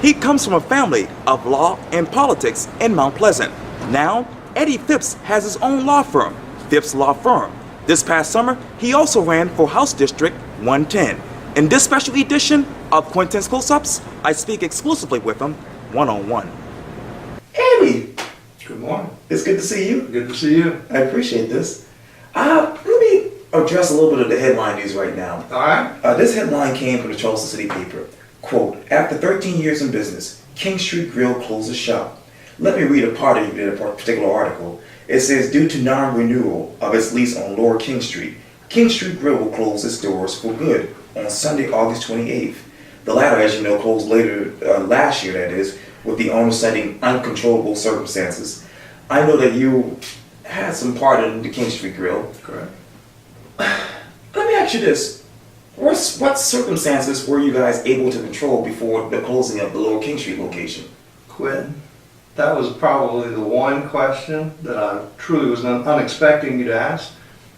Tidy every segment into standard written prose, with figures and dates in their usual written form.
He comes from a family of law and politics in Mount Pleasant. Now, Eddie Phipps has his own law firm, Phipps Law Firm. This past summer, he also ran for House District 110. In this special edition of Quentin's Close-Ups, I speak exclusively with him one-on-one. Eddie! Good morning. It's good to see you. Good to see you. I appreciate this. Let me address a little bit of the headline news right now. All right. This headline came from the Charleston City paper. Quote, after 13 years in business, King Street Grill closes shop. Let me read a part of the particular article. It says, due to non-renewal of its lease on Lower King Street Grill will close its doors for good on Sunday, August 28th. The latter, as you know, closed later last year, that is, with the owner citing uncontrollable circumstances. I know that you had some part in the King Street Grill. Correct. Let me ask you this. What circumstances were you guys able to control before the closing of the Lower King Street location? Quentin, that was probably the one question that I truly was unexpecting you to ask.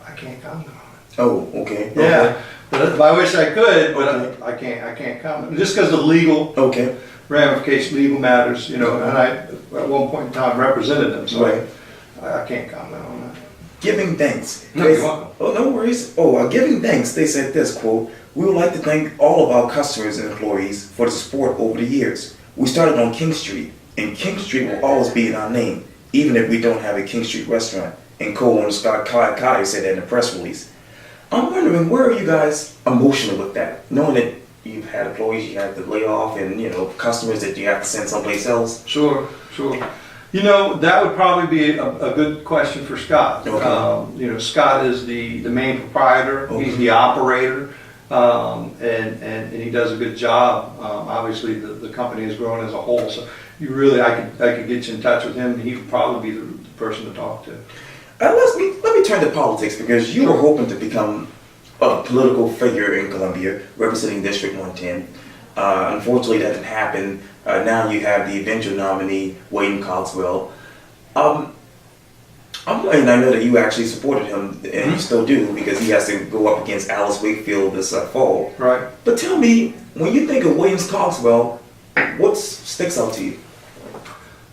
I can't comment on it. Oh, okay. Yeah, Okay. but I wish I could, but Okay. I can't comment. Just because of legal Okay. ramifications, legal matters, and I at one point in time represented them, so Right. I can't comment on that. Giving thanks. No, you're welcome. Oh, no worries. Giving thanks. They said this, quote, we would like to thank all of our customers and employees for the support over the years. We started on King Street, and King Street will always be in our name, even if we don't have a King Street restaurant. And co-owner Scott Cotter said that in a press release. I'm wondering, where are you guys emotional with that? Knowing that you've had employees you have to lay off and, customers that you have to send someplace else? Sure. That would probably be a good question for Scott. Okay. Scott is the main proprietor. Okay. He's the operator, and he does a good job. Obviously, the company has grown as a whole, so I could get you in touch with him, and he would probably be the person to talk to. Let me turn to politics, because you were hoping to become a political figure in Columbia, representing District 110. Unfortunately, that didn't happen. Now you have the eventual nominee, Wayne Cogswell. And I know that you actually supported him, and you still do, because he has to go up against Alice Wakefield this fall. Right. But tell me, when you think of Williams Cogswell, what sticks out to you?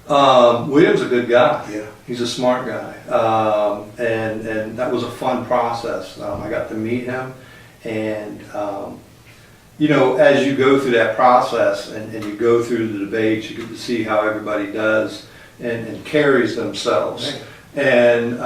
William's a good guy. Yeah. He's a smart guy, and that was a fun process. I got to meet him, and as you go through that process and you go through the debates, you get to see how everybody does and carries themselves. Right. And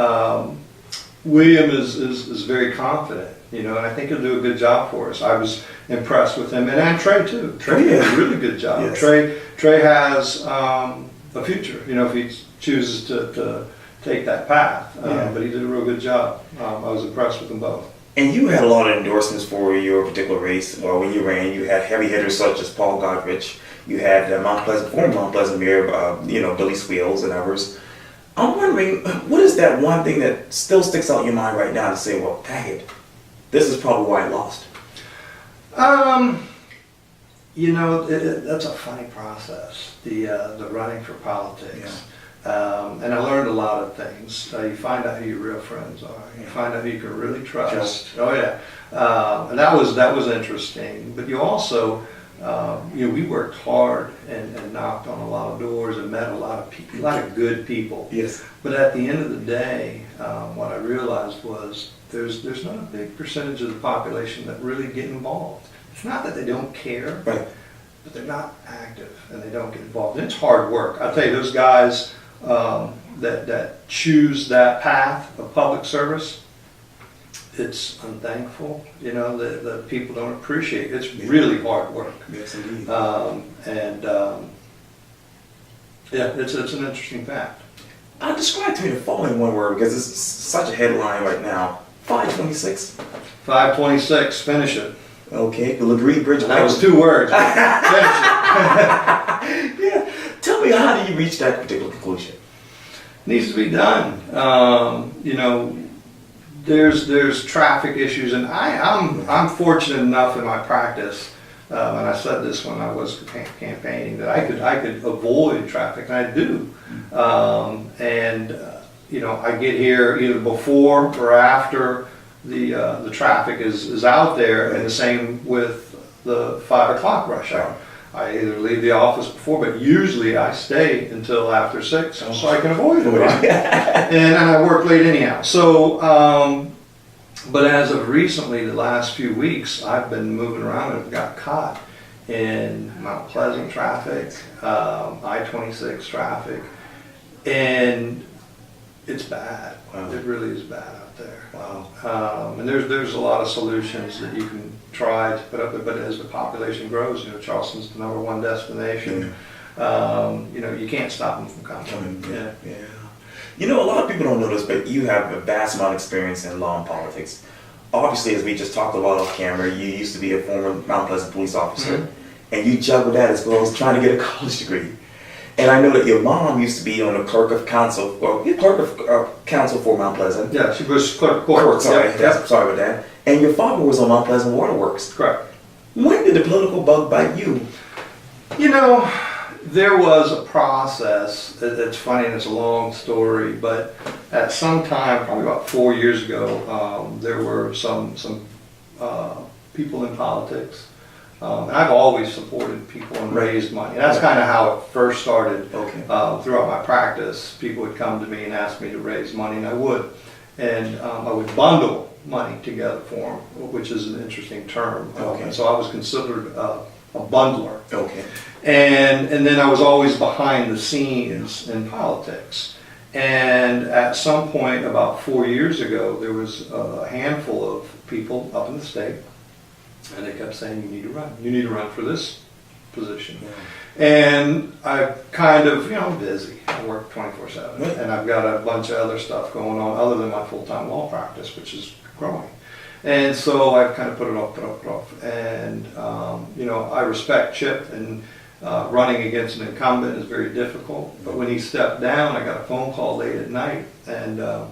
William is very confident, and I think he'll do a good job for us. I was impressed with him, and Trey too. Trey did a really good job. Yes. Trey has a future, if he chooses to take that path. But he did a real good job. I was impressed with them both. And you had a lot of endorsements for your particular race. When you ran, you had heavy hitters such as Paul Godrich. You had former Mount Pleasant Mayor, Billy Squeals and others. I'm wondering, what is that one thing that still sticks out in your mind right now to say, well, dang it, this is probably why I lost? That's a funny process, the running for politics. Yeah. And I learned a lot of things. You find out who your real friends are. You find out who you can really trust. Oh yeah, and that was interesting. But you also, we worked hard and knocked on a lot of doors and met a lot of people, a lot of good people. Yes. But at the end of the day, what I realized was there's not a big percentage of the population that really get involved. It's not that they don't care, right, but they're not active and they don't get involved. And it's hard work. I tell you, those guys that choose that path of public service, it's unthankful. The people don't appreciate it. It's really hard work. Yes, indeed. It's an interesting fact. Describe to me the following one word, because it's such a headline right now. 526. 526. Finish it. Okay, the LaGree Bridge. That was 2 words. Finish it. Yeah. Tell me, how do you reach that particular conclusion? Needs to be done. There's traffic issues, and I'm fortunate enough in my practice, and I said this when I was campaigning, that I could avoid traffic, and I do. I get here either before or after the traffic is out there, and the same with the 5 o'clock rush hour. I either leave the office before, but usually I stay until after 6, so I can avoid it. Right? and I work late anyhow. So, but as of recently, the last few weeks, I've been moving around and got caught in Mount Pleasant traffic, I-26 traffic, and it's bad. Wow. It really is bad out there. Wow. And there's a lot of solutions that you can try to put up there, but as the population grows, Charleston's the #1 destination. You can't stop them from coming. Yeah. A lot of people don't know this, but you have a vast amount of experience in law and politics. Obviously, as we just talked about off camera, you used to be a former Mount Pleasant police officer, and you juggled that as well as trying to get a college degree. And I know that your mom used to be on the clerk of council for Mount Pleasant. Yeah, she was clerk of court. Sorry, Yep. sorry about that. And your father was on Mount Pleasant Waterworks. Correct. When did the political bug bite you? There was a process. It's funny and it's a long story, but at some time, probably about 4 years ago, there were some people in politics. And I've always supported people and raised money. And that's kind of how it first started. Okay. Throughout my practice, people would come to me and ask me to raise money, and I would. And I would bundle money together for them, which is an interesting term. Okay. And so I was considered a bundler. Okay. And then I was always behind the scenes in politics. And at some point, about 4 years ago, there was a handful of people up in the state, and they kept saying, you need to run. You need to run for this position. Yeah. And I kind of, I'm busy. I work 24/7. Right. And I've got a bunch of other stuff going on other than my full-time law practice, which is growing. And so I've kind of put it off. And, I respect Chip, and running against an incumbent is very difficult. But when he stepped down, I got a phone call late at night, and a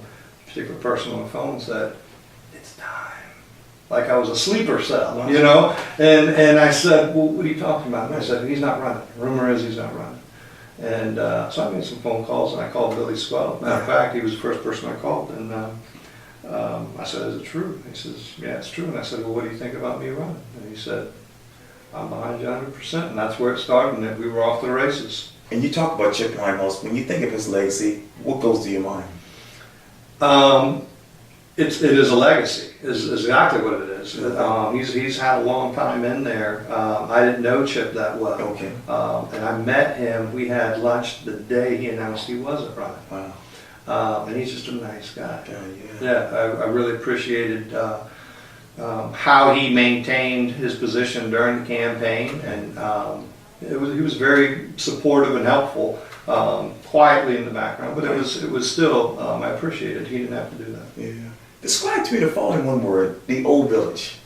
particular person on the phone said, it's time. Like I was a sleeper cell, And I said, well, what are you talking about? And I said, he's not running. Rumor is he's not running. And so I made some phone calls, and I called Billy Swell. Matter of fact, he was the first person I called. And I said, is it true? He says, yeah, it's true. And I said, well, what do you think about me running? And he said, I'm behind you 100%. And that's where it started, and we were off to the races. And you talk about Chip Hymos. When you think of his legacy, what goes to your mind? It is a legacy, is exactly what it is. He's had a long time in there. I didn't know Chip that well. Okay. And I met him. We had lunch the day he announced he wasn't running. Wow. And he's just a nice guy. Yeah. I really appreciated how he maintained his position during the campaign, and he was very supportive and helpful, quietly in the background. But it was still I appreciated. He didn't have to do that. Yeah. Describe to me the following one word: the Old Village.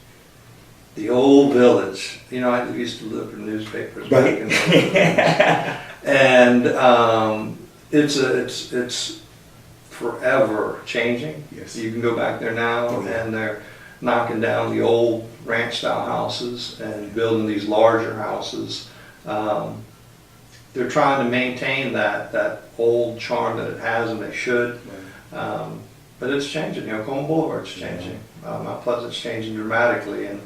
The Old Village. I used to live in newspapers back in the days. And it's forever changing. Yes. You can go back there now, and they're knocking down the old ranch-style houses and building these larger houses. They're trying to maintain that old charm that it has, and they should. But it's changing. Coleman Boulevard's changing. Mount Pleasant's changing dramatically, and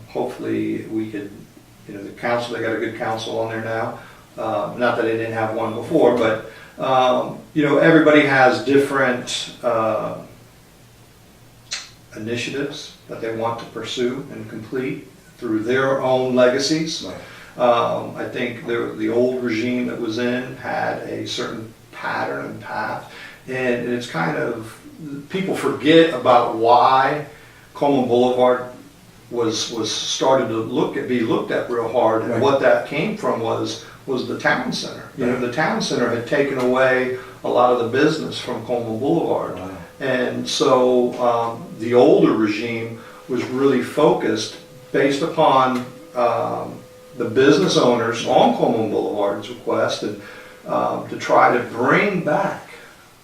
hopefully we could, the council, they got a good council on there now. Not that they didn't have one before, but everybody has different initiatives that they want to pursue and complete through their own legacies. Right. I think the old regime that was in had a certain pattern and path, and it's kind of, people forget about why Coleman Boulevard was started to be looked at real hard, and what that came from was the town center. The town center had taken away a lot of the business from Coleman Boulevard. Wow. And so the older regime was really focused based upon the business owners on Coleman Boulevard's request, and to try to bring back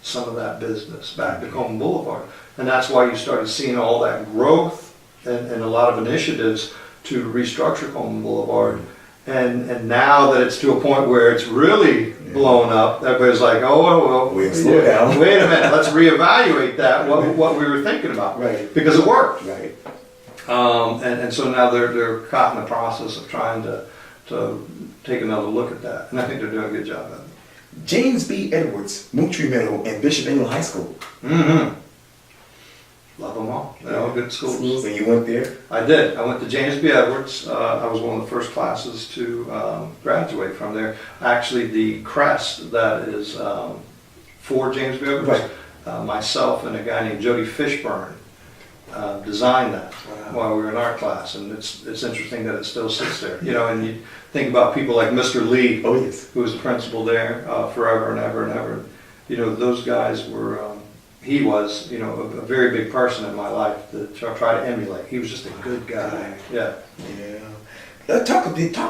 some of that business back to Coleman Boulevard. And that's why you started seeing all that growth and a lot of initiatives to restructure Coleman Boulevard. And now that it's to a point where it's really blown up, everybody's like, oh, well, Slow down. Wait a minute, let's reevaluate that, what we were thinking about. Right. Because it worked. Right. And so now they're caught in the process of trying to to take another look at that. And I think they're doing a good job at it. James B. Edwards, Moultrie Middle, and Bishop Engel High School. Mm-hmm. Love them all. They're all good schools. And you went there? I did. I went to James B. Edwards. I was one of the first classes to graduate from there. Actually, the crest that is for James B. Edwards, myself and a guy named Jody Fishburne designed that while we were in art class, and it's interesting that it still sits there. You know, and you think about people like Mr. Lee, Oh, yes. who was the principal there forever and ever and ever. You know, those guys were. He was, you know, a very big person in my life to try to emulate. He was just a good guy. Yeah. Yeah. Talk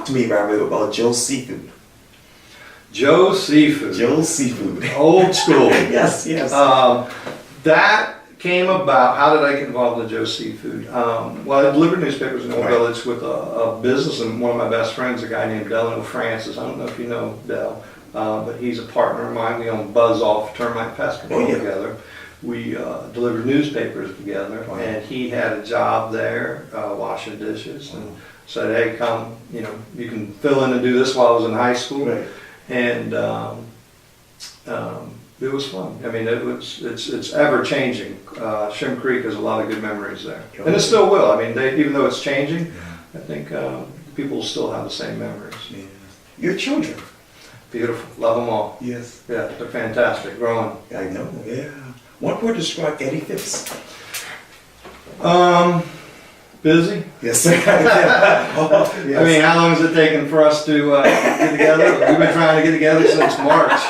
to me, Robert, about Joe's Seafood. Joe's Seafood. Joe's Seafood. Old school. Yes, yes. That came about. How did I get involved with Joe's Seafood? Well, I delivered newspapers in Old Village with a business, and one of my best friends, a guy named Delano Francis. I don't know if you know Del, but he's a partner of mine. We own Buzz Off Termite Pest Control together. We delivered newspapers together, and he had a job there washing dishes, and said, "Hey, come, you know, you can fill in and do this while I was in high school." And it was fun. I mean, it's ever changing. Shim Creek has a lot of good memories there, and it still will. I mean, even though it's changing, I think people still have the same memories. Yeah. Your children. Beautiful, love them all. Yes. Yeah, they're fantastic, growing. I know. Yeah. One word to describe Eddie Phipps. Busy. Yes, sir. I mean, how long has it taken for us to get together? We've been trying to get together since March.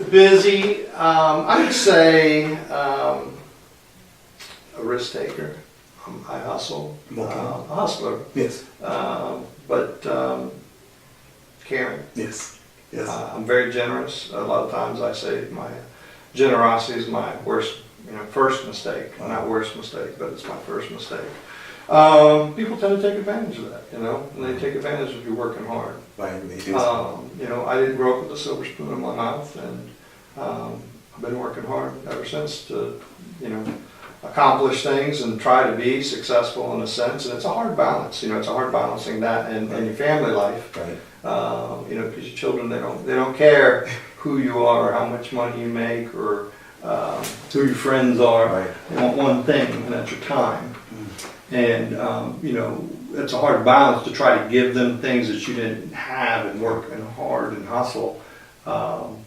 Busy. I would say a risk taker. I hustle. A hustler. Yes. But caring. Yes. Yes. I'm very generous. A lot of times I say my generosity is my worst, first mistake. Not worst mistake, but it's my first mistake. People tend to take advantage of that, and they take advantage of you working hard. Right. They do. I didn't grow up with a silver spoon in my mouth, and I've been working hard ever since to, accomplish things and try to be successful in a sense. And it's a hard balance, it's a hard balancing that and your family life. Right. Because your children, they don't care who you are or how much money you make or who your friends are. Right. They want one thing, and that's your time. And it's a hard balance to try to give them things that you didn't have and work and hard and hustle, and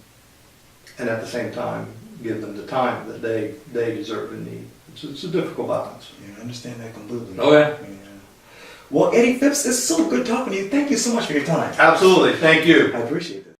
at the same time give them the time that they deserve and need. It's a difficult balance. Yeah, I understand that completely. Okay. Yeah. Well, Eddie Phipps, it's so good talking to you. Thank you so much for your time. Absolutely. Thank you. I appreciate it.